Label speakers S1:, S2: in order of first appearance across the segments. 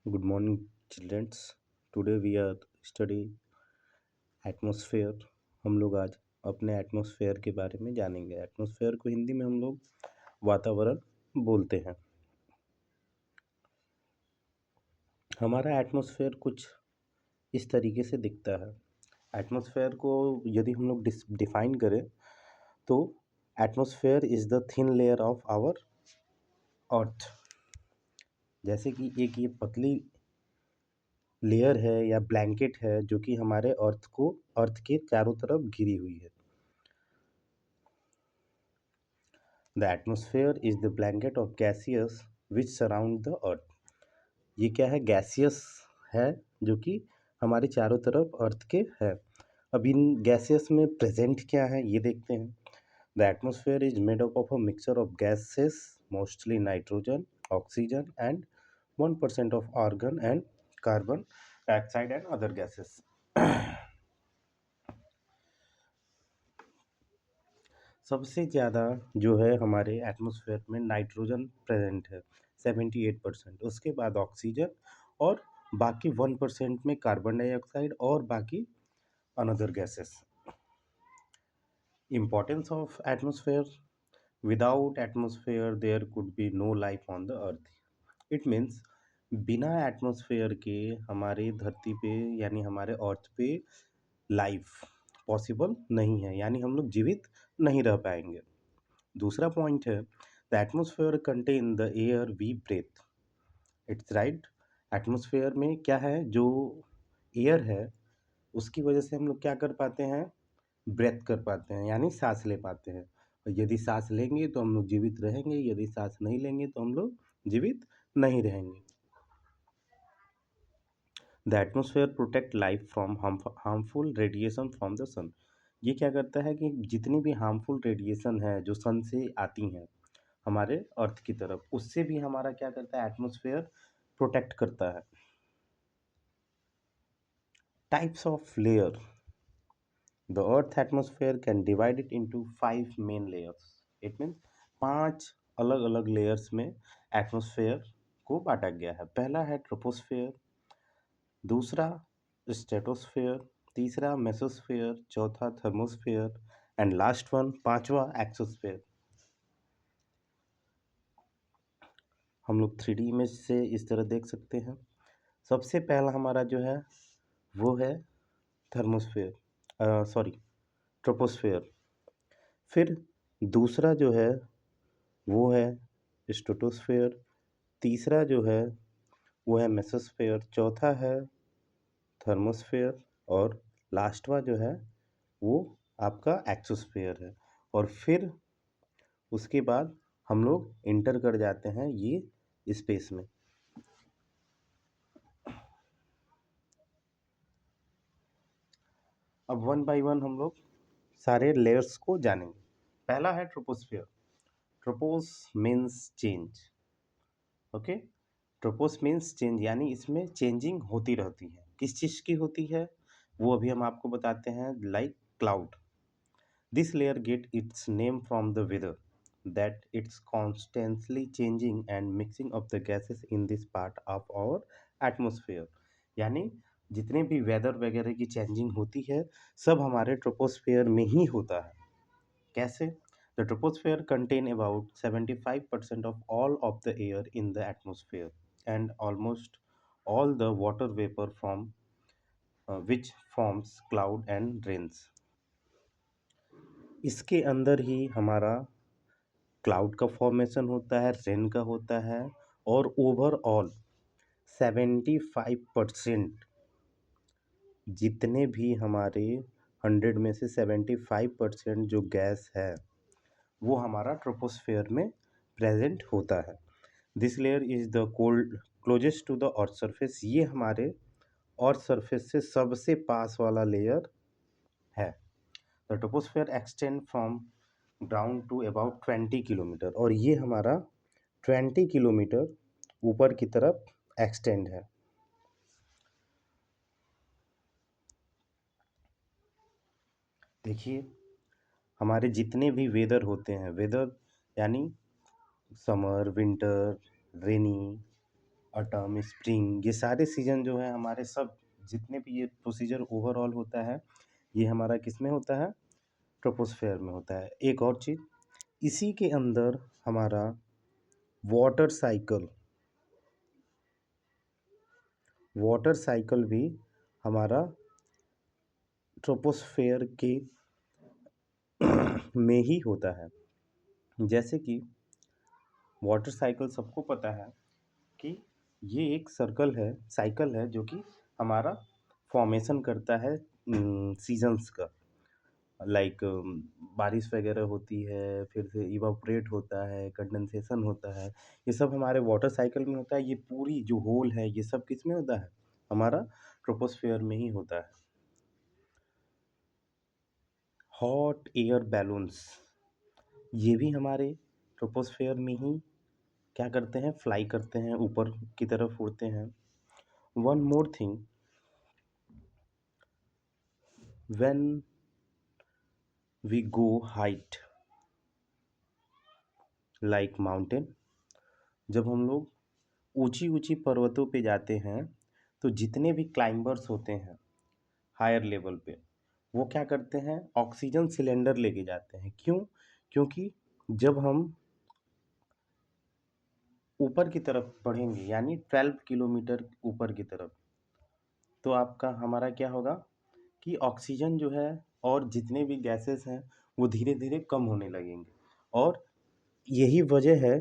S1: Good morning, children. Today we are study atmosphere. हम लोग आज अपने एटमॉस्फेयर के बारे में जानेंगे। एटमॉस्फेयर को हिंदी में हम लोग वातावरण बोलते हैं। हमारा एटमॉस्फेयर कुछ इस तरीके से दिखता है। एटमॉस्फेयर को यदि हम लोग डिफाइन करें तो atmosphere is the thin layer of our earth. जैसे कि एक ये पतली लेयर है या ब्लैंकेट है जो कि हमारे अर्थ के चारों तरफ घिरी हुई है। The atmosphere is the blanket of gaseous which surround the earth. ये क्या है? गैसियस है जो कि हमारे चारों तरफ अर्थ के है। अब इन गैसियस में प्रेजेंट क्या है ये देखते हैं। The atmosphere is made up of a mixture of gases, mostly nitrogen, oxygen and 1% of argon and carbon dioxide and other gases. सबसे ज़्यादा जो है हमारे एटमॉस्फेयर में नाइट्रोजन प्रेजेंट है 78%। उसके बाद ऑक्सीजन और बाकी 1% में कार्बन डाइऑक्साइड और बाकी another gases. Importance of atmosphere: without atmosphere there could be no life on the earth. It means बिना एटमॉस्फेयर के हमारे धरती पे यानी हमारे अर्थ पे लाइफ पॉसिबल नहीं है, यानी हम लोग जीवित नहीं रह पाएंगे। दूसरा पॉइंट है the atmosphere contain the air we breathe. It's right. Atmosphere में क्या है? जो एयर है उसकी वजह से हम लोग क्या कर पाते हैं? ब्रेथ कर पाते हैं, यानी सांस ले पाते हैं। और यदि सांस लेंगे तो हम लोग जीवित रहेंगे, यदि सांस नहीं लेंगे तो हम लोग जीवित नहीं रहेंगे। The atmosphere protect life from harmful radiation from the sun. ये क्या करता है कि जितनी भी हार्मफुल रेडिएशन है जो सन से आती हैं हमारे अर्थ की तरफ, उससे भी हमारा क्या करता है? एटमॉस्फेयर प्रोटेक्ट करता है। Types of layer: the earth atmosphere can divide it into 5 main layers. It means 5 अलग अलग लेयर्स में एटमॉस्फेयर को बांटा गया है। पहला है ट्रोपोस्फेयर, दूसरा स्ट्रेटोस्फेयर, तीसरा मेसोस्फेयर, चौथा थर्मोस्फेयर एंड लास्ट वन पांचवा एक्सोस्फेयर। हम लोग 3D इमेज से इस तरह देख सकते हैं। सबसे पहला हमारा जो है वो है थर्मोस्फेयर, सॉरी ट्रोपोस्फेयर। फिर दूसरा जो है वो है स्ट्रेटोस्फेयर, तीसरा जो है वो है मेसोस्फेयर, चौथा है थर्मोस्फेयर और लास्टवा जो है वो आपका एक्सोस्फेयर है। और फिर उसके बाद हम लोग इंटर कर जाते हैं ये स्पेस में। अब वन बाय वन हम लोग सारे लेयर्स को जानेंगे। पहला है troposphere. Tropos means change. Okay, tropos means change, यानी इसमें चेंजिंग होती रहती है। किस चीज़ की होती है वो अभी हम आपको बताते हैं। Like cloud, this layer get its name from the weather that it's constantly changing and mixing of the gases in this part of our atmosphere। यानी जितने भी वेदर वगैरह की चेंजिंग होती है सब हमारे ट्रोपोस्फेयर में ही होता है। कैसे? The troposphere contain about 75% of all of the air in the atmosphere and almost all the water vapour from which forms cloud and rains. इसके अंदर ही हमारा क्लाउड का फॉर्मेशन होता है, रेन का होता है और ओवरऑल 75% जितने भी हमारे 100 में से 75% जो गैस है वो हमारा ट्रोपोस्फेयर में प्रेजेंट होता है। This layer is the cold closest to the earth surface. ये हमारे अर्थ सरफेस से सबसे पास वाला लेयर है। The troposphere extend from ground to about 20 kilometre, और ये हमारा 20 किलोमीटर ऊपर की तरफ एक्सटेंड है। देखिए हमारे जितने भी वेदर होते हैं, वेदर यानी समर, विंटर, रेनी, ऑटम, स्प्रिंग, ये सारे सीजन जो है हमारे सब जितने भी ये प्रोसीजर ओवरऑल होता है, ये हमारा किस में होता है? ट्रोपोस्फेयर में होता है। एक और चीज़, इसी के अंदर हमारा वाटर साइकिल वाटर साइकिल भी हमारा ट्रोपोस्फेयर के में ही होता है। जैसे कि वाटर साइकिल सबको पता है कि ये एक साइकिल है जो कि हमारा फॉर्मेशन करता है सीजन्स का। लाइक बारिश वगैरह होती है, फिर से इवापोरेट होता है, कंडेंसेशन होता है, ये सब हमारे वाटर साइकिल में होता है। ये पूरी जो होल है ये सब किस में होता है? हमारा ट्रोपोस्फेयर में ही होता है। हॉट एयर बैलून्स, ये भी हमारे ट्रोपोस्फेयर में ही क्या करते हैं? फ्लाई करते हैं, ऊपर की तरफ उड़ते हैं। One more thing, when we go height like mountain, जब हम लोग ऊंची ऊंची पर्वतों पे जाते हैं तो जितने भी क्लाइंबर्स होते हैं हायर लेवल पे, वो क्या करते हैं? ऑक्सीजन सिलेंडर लेके जाते हैं। क्यों? क्योंकि जब हम ऊपर की तरफ बढ़ेंगे यानी 12 किलोमीटर ऊपर की तरफ, तो आपका हमारा क्या होगा कि ऑक्सीजन जो है और जितने भी गैसेस हैं वो धीरे धीरे कम होने लगेंगे। और यही वजह है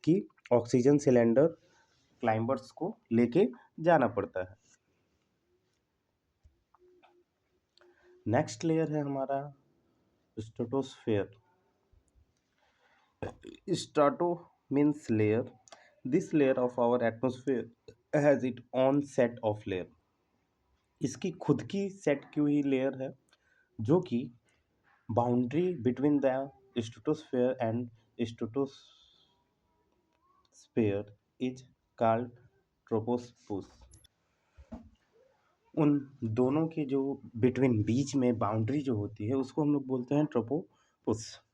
S1: कि ऑक्सीजन सिलेंडर क्लाइंबर्स को लेके जाना पड़ता है। नेक्स्ट लेयर है हमारा stratosphere. Strato means layer. This layer of our atmosphere has it on set of layer. इसकी खुद की सेट की हुई लेयर है जो कि boundary between the stratosphere and stratosphere is called troposphere. उन दोनों के जो बिटवीन बीच में बाउंड्री जो होती है उसको हम लोग बोलते हैं troposphere.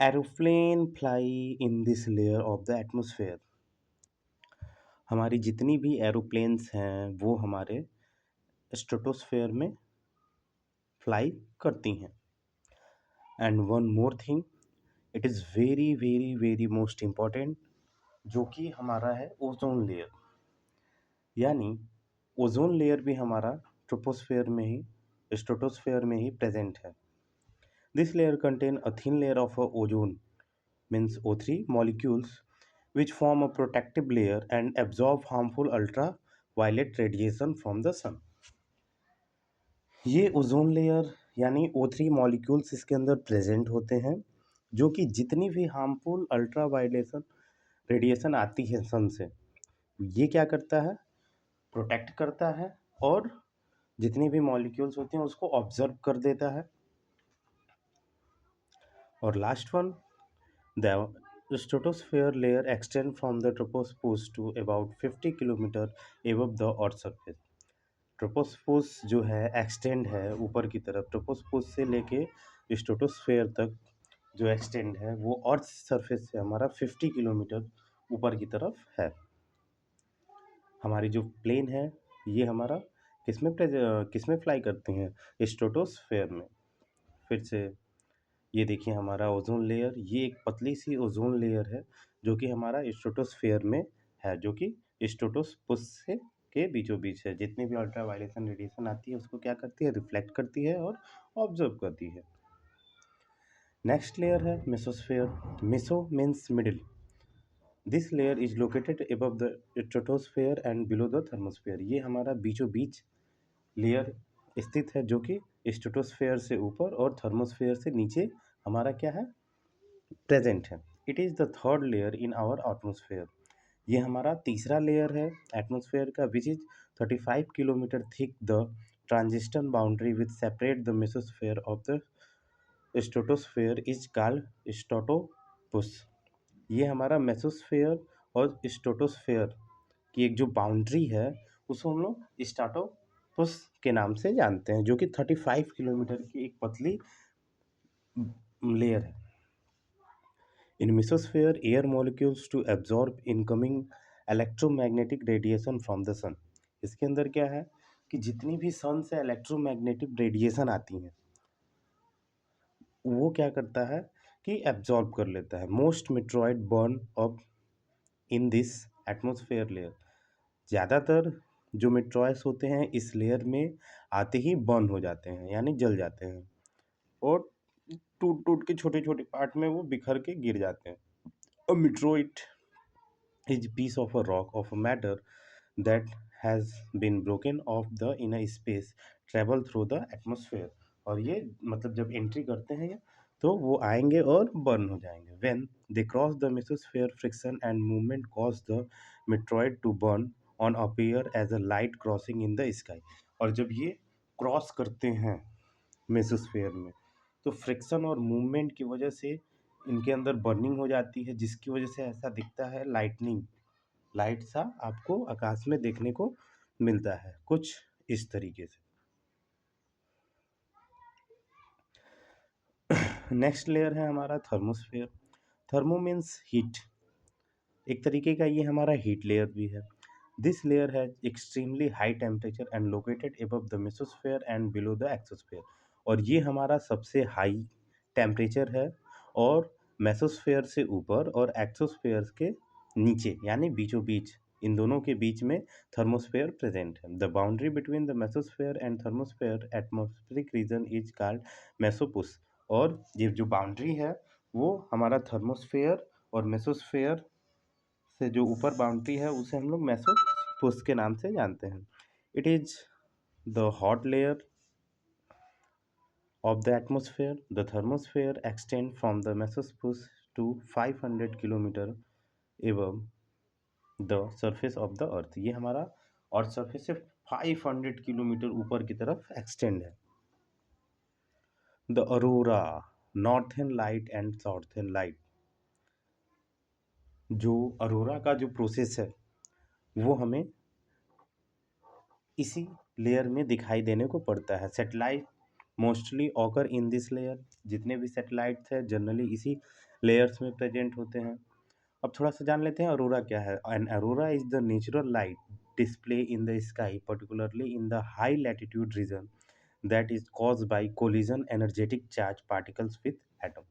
S1: Aeroplane fly in this layer of the atmosphere. हमारी जितनी भी एरोप्लेन्स हैं वो हमारे स्ट्रेटोस्फेयर में फ्लाई करती हैं। And one more thing, it is very very very most important, जो कि हमारा है ओजोन लेयर। यानी ओजोन लेयर भी हमारा ट्रोपोस्फेयर में ही स्ट्रेटोस्फेयर में ही प्रेजेंट है। This layer contain a thin layer of ozone means O3 molecules which form a protective layer and absorb harmful ultraviolet radiation from the sun। ये ozone layer यानी O3 molecules इसके अंदर present होते हैं जो कि जितनी भी हार्मफुल अल्ट्रावायलेशन रेडिएशन आती है सन से, ये क्या करता है? प्रोटेक्ट करता है और जितनी भी मॉलिक्यूल्स होती हैं उसको ऑब्जर्व कर देता है। और last one, the stratosphere layer extends from the troposphere to about 50 kilometre above the earth surface। ट्रोपोस्फोस जो है एक्सटेंड है ऊपर की तरफ, ट्रोपोस्फोस से लेके स्ट्रेटोस्फेयर तक जो एक्सटेंड है वो अर्थ सरफेस से हमारा 50 किलोमीटर ऊपर की तरफ है। हमारी जो प्लेन है ये हमारा किसमें फ्लाई करते हैं? स्ट्रेटोस्फेयर में। फिर से ये देखिए हमारा ओजोन लेयर, ये एक पतली सी ओजोन लेयर है जो कि हमारा स्ट्रेटोस्फेयर में है, जो कि स्ट्रेटोस्फेयर से के बीचों बीच है। जितनी भी अल्ट्रावायलेशन रेडिएशन आती है उसको क्या करती है? रिफ्लेक्ट करती है और ऑब्जर्व करती है। नेक्स्ट लेयर है mesosphere. Meso means middle. This layer is located above the stratosphere and below the thermosphere. ये हमारा बीचों बीच लेयर स्थित है जो कि स्ट्रेटोस्फेयर से ऊपर और थर्मोस्फेयर से नीचे हमारा क्या है? प्रेजेंट है। It is the third layer in our atmosphere. ये हमारा तीसरा लेयर है एटमोस्फेयर का, which is 35 kilometre thick. The transition boundary which separate the mesosphere of the stratosphere is called stratopause. ये हमारा मेसोस्फेयर और स्ट्रेटोस्फेयर की एक जो बाउंड्री है उसको हम लोग स्ट्रेटोपुस के नाम से जानते हैं, जो कि 35 किलोमीटर की एक पतली लेयर है। In mesosphere, air molecules to absorb incoming electromagnetic radiation from the sun. इसके अंदर क्या है कि जितनी भी सन से इलेक्ट्रोमैग्नेटिक रेडिएशन आती हैं वो क्या करता है कि एब्जॉर्ब कर लेता है। Most meteoroid burn up in this atmosphere layer. ज़्यादातर जो मेट्रॉयस होते हैं इस लेयर में आते ही बर्न हो जाते हैं यानी जल जाते हैं और टूट टूट के छोटे छोटे पार्ट में वो बिखर के गिर जाते हैं। अ meteorite is a piece of a rock of a matter that has been broken off the inner space travel through the atmosphere। और ये मतलब जब एंट्री करते हैं तो वो आएंगे और बर्न हो जाएंगे। when they cross the mesosphere friction and movement cause the meteoroid to burn on appear as a light crossing in the sky। और जब ये क्रॉस करते हैं मेसोस्फेयर में तो फ्रिक्शन और मूवमेंट की वजह से इनके अंदर बर्निंग हो जाती है जिसकी वजह से ऐसा दिखता है लाइटनिंग लाइट सा आपको आकाश में देखने को मिलता है कुछ इस तरीके से। नेक्स्ट लेयर है हमारा थर्मोस्फेयर। थर्मो मीन्स हीट, एक तरीके का ये हमारा हीट लेयर भी है। This layer has extremely high temperature and located above the mesosphere and below the exosphere. और ये हमारा सबसे हाई टेम्परेचर है और मेसोस्फेयर से ऊपर और एक्सोस्फेयर के नीचे यानी बीचों बीच, इन दोनों के बीच में थर्मोस्फेयर प्रेजेंट है। The boundary between the mesosphere and thermosphere atmospheric region is called mesopause. और ये जो बाउंड्री है वो हमारा थर्मोस्फेयर और मेसोस्फेयर से जो ऊपर बाउंड्री है उसे हम लोग मेसोपुस के नाम से जानते हैं। It is the hot layer of the atmosphere। The thermosphere extends from the mesosphere to 500 kilometre above the surface of the earth। ये हमारा और सरफेस से 500 किलोमीटर ऊपर की तरफ एक्सटेंड है। The Arora, northern light and southern light. जो अरोरा का जो प्रोसेस है वो हमें इसी लेयर में दिखाई देने को पड़ता है। Satellite mostly occur in this layer. जितने भी सैटेलाइट्स हैं जनरली इसी लेयर्स में प्रेजेंट होते हैं। अब थोड़ा सा जान लेते हैं अरोरा क्या है। An aurora is the natural light display in the sky particularly in the high latitude region that is cause by collision energetic charge particles with atom.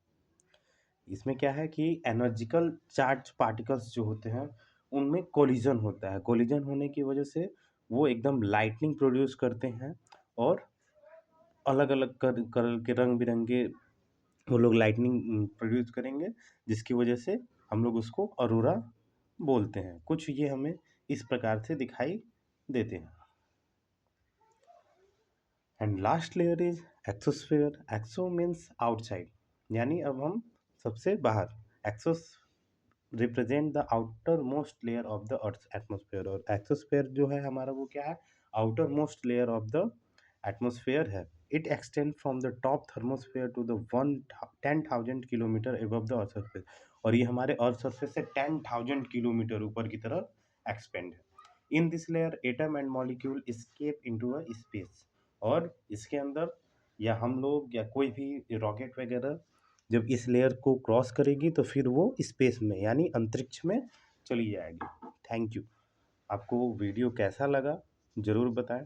S1: इसमें क्या है कि एनर्जिकल चार्ज पार्टिकल्स जो होते हैं उनमें कोलिजन होता है। कोलिजन होने की वजह से वो एकदम लाइटनिंग प्रोड्यूस करते हैं और अलग अलग कलर के रंग बिरंगे वो लोग लाइटनिंग प्रोड्यूस करेंगे जिसकी वजह से हम लोग उसको अरोरा बोलते हैं। कुछ ये हमें इस प्रकार से दिखाई देते हैं। And last layer is exosphere. Exo means outside यानी अब हम सबसे बाहर। Exos represent the outer most layer of the earth atmosphere. और एक्सोस्फेयर जो है हमारा वो क्या है, outer most layer of the atmosphere है। It extend from the top thermosphere to the 10,000 kilometre above the earth surface. और ये हमारे अर्थ सरफेस से 10,000 किलोमीटर ऊपर की तरफ एक्सपेंड है। In this layer atom and molecule escape into a space. और इसके अंदर या हम लोग या कोई भी रॉकेट वगैरह जब इस लेयर को क्रॉस करेगी तो फिर वो स्पेस में यानी अंतरिक्ष में चली जाएगी। Thank you. आपको वीडियो कैसा लगा ज़रूर बताएं।